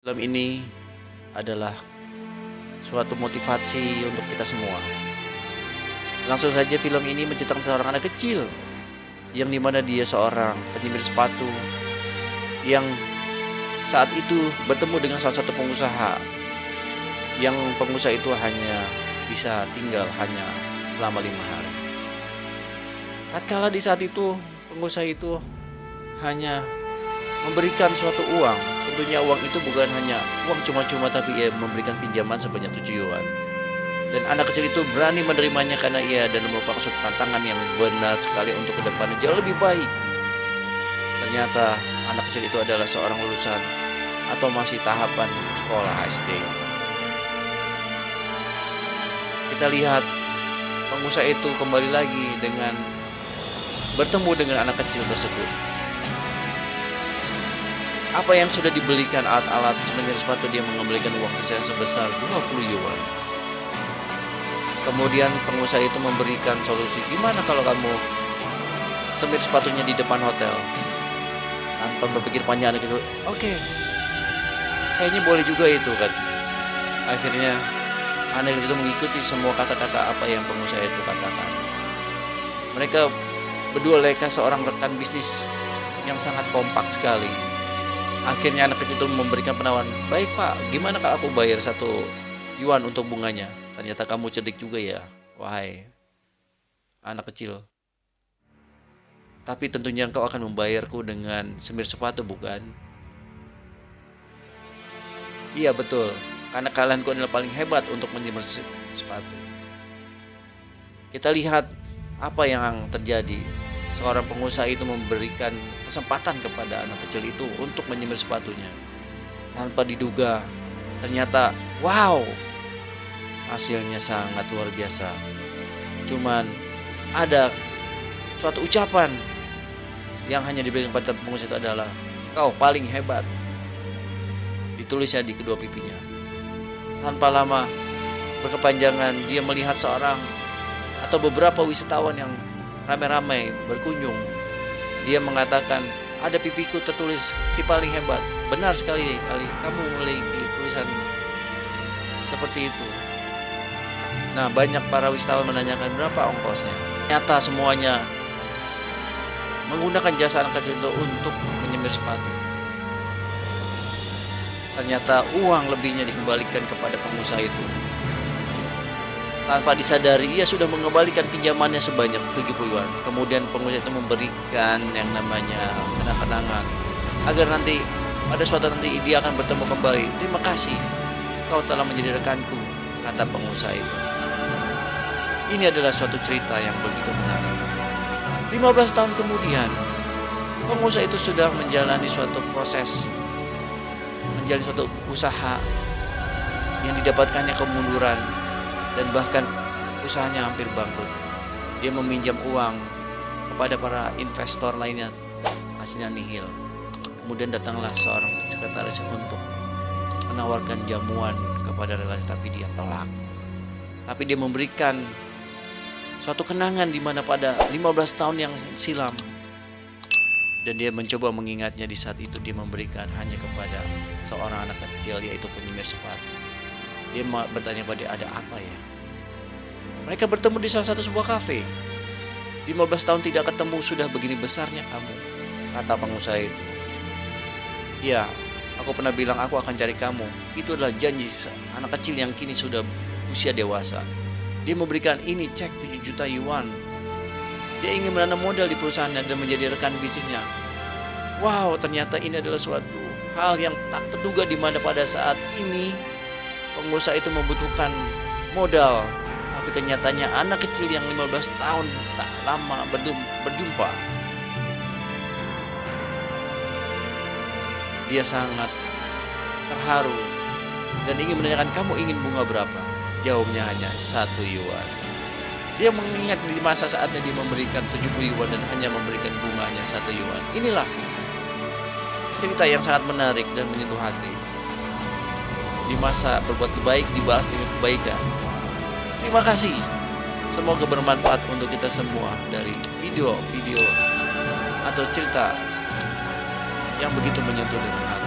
Film ini adalah suatu motivasi untuk kita semua. Langsung saja film ini menceritakan seorang anak kecil yang dimana dia seorang penyemir sepatu yang saat itu bertemu dengan salah satu pengusaha, yang pengusaha itu hanya bisa tinggal hanya selama 5 hari. Tatkala di saat itu pengusaha itu hanya memberikan suatu uang. Tentunya uang itu bukan hanya uang cuma-cuma, tapi ia memberikan pinjaman sebanyak 7 yuan. Dan anak kecil itu berani menerimanya karena ia dan merupakan suatu tantangan yang benar sekali untuk kedepannya jauh lebih baik. Ternyata anak kecil itu adalah seorang lulusan atau masih tahapan sekolah SD. Kita lihat pengusaha itu kembali lagi dengan bertemu dengan anak kecil tersebut. Apa yang sudah dibelikan alat-alat semir sepatu, dia mengembalikan uang sisa sebesar 20 yuan. Kemudian pengusaha itu memberikan solusi, gimana kalau kamu semir sepatunya di depan hotel? Tanpa berpikir panjang anak itu, oke, kayaknya boleh juga itu kan. Akhirnya anak itu mengikuti semua kata-kata apa yang pengusaha itu katakan. Mereka berdua lekas seorang rekan bisnis yang sangat kompak sekali. Akhirnya anak kecil itu memberikan penawaran, baik pak, gimana kalau aku bayar 1 yuan untuk bunganya? Ternyata kamu cerdik juga ya, wahai anak kecil. Tapi tentunya engkau akan membayarku dengan semir sepatu, bukan? Iya betul, karena kalianku adalah paling hebat untuk menyemir sepatu. Kita lihat apa yang terjadi. Seorang pengusaha itu memberikan kesempatan kepada anak kecil itu untuk menyemir sepatunya. Tanpa diduga, ternyata wow, hasilnya sangat luar biasa. Cuman ada suatu ucapan yang hanya diberikan pada pengusaha itu adalah, kau paling hebat. Ditulisnya di kedua pipinya. Tanpa lama berkepanjangan, dia melihat seorang atau beberapa wisatawan yang ramai-ramai berkunjung. Dia mengatakan, ada pipiku tertulis si paling hebat. Benar sekali kali kamu memiliki tulisan seperti itu. Nah, banyak para wisatawan menanyakan berapa ongkosnya. Ternyata semuanya menggunakan jasa anak kecil itu untuk menyemir sepatu. Ternyata uang lebihnya dikembalikan kepada pengusaha itu. Tanpa disadari, ia sudah mengembalikan pinjamannya sebanyak 70 yuan. Kemudian pengusaha itu memberikan yang namanya kenang-kenangan, agar nanti pada suatu nanti dia akan bertemu kembali. Terima kasih, kau telah menjadi rekanku, kata pengusaha itu. Ini adalah suatu cerita yang begitu menarik. 15 tahun kemudian, pengusaha itu sudah menjalani suatu proses, menjalani suatu usaha yang didapatkannya kemunduran, dan bahkan usahanya hampir bangkrut. Dia meminjam uang kepada para investor lainnya, hasilnya nihil. Kemudian datanglah seorang sekretaris untuk menawarkan jamuan kepada relasi, tapi dia tolak. Tapi dia memberikan suatu kenangan di mana pada 15 tahun yang silam, dan dia mencoba mengingatnya. Di saat itu dia memberikan hanya kepada seorang anak kecil, yaitu penyemir sepatu. Dia bertanya pada dia, ada apa ya? Mereka bertemu di salah satu sebuah kafe. 15 tahun tidak ketemu, sudah begini besarnya kamu, kata pengusaha itu. Ya, aku pernah bilang aku akan cari kamu. Itu adalah janji anak kecil yang kini sudah usia dewasa. Dia memberikan ini cek 7 juta yuan. Dia ingin menanam modal di perusahaannya dan menjadi rekan bisnisnya. Wow, ternyata ini adalah suatu hal yang tak terduga, di mana pada saat ini pengusaha itu membutuhkan modal. Tapi kenyataannya anak kecil yang 15 tahun tak lama berjumpa, dia sangat terharu dan ingin menanyakan, kamu ingin bunga berapa? Jawabnya hanya 1 yuan. Dia mengingat di masa saatnya dia memberikan 70 yuan dan hanya memberikan bunganya 1 yuan. Inilah cerita yang sangat menarik dan menyentuh hati. Di masa berbuat baik dibalas dengan kebaikan. Terima kasih. Semoga bermanfaat untuk kita semua dari video-video atau cerita yang begitu menyentuh dengan hati.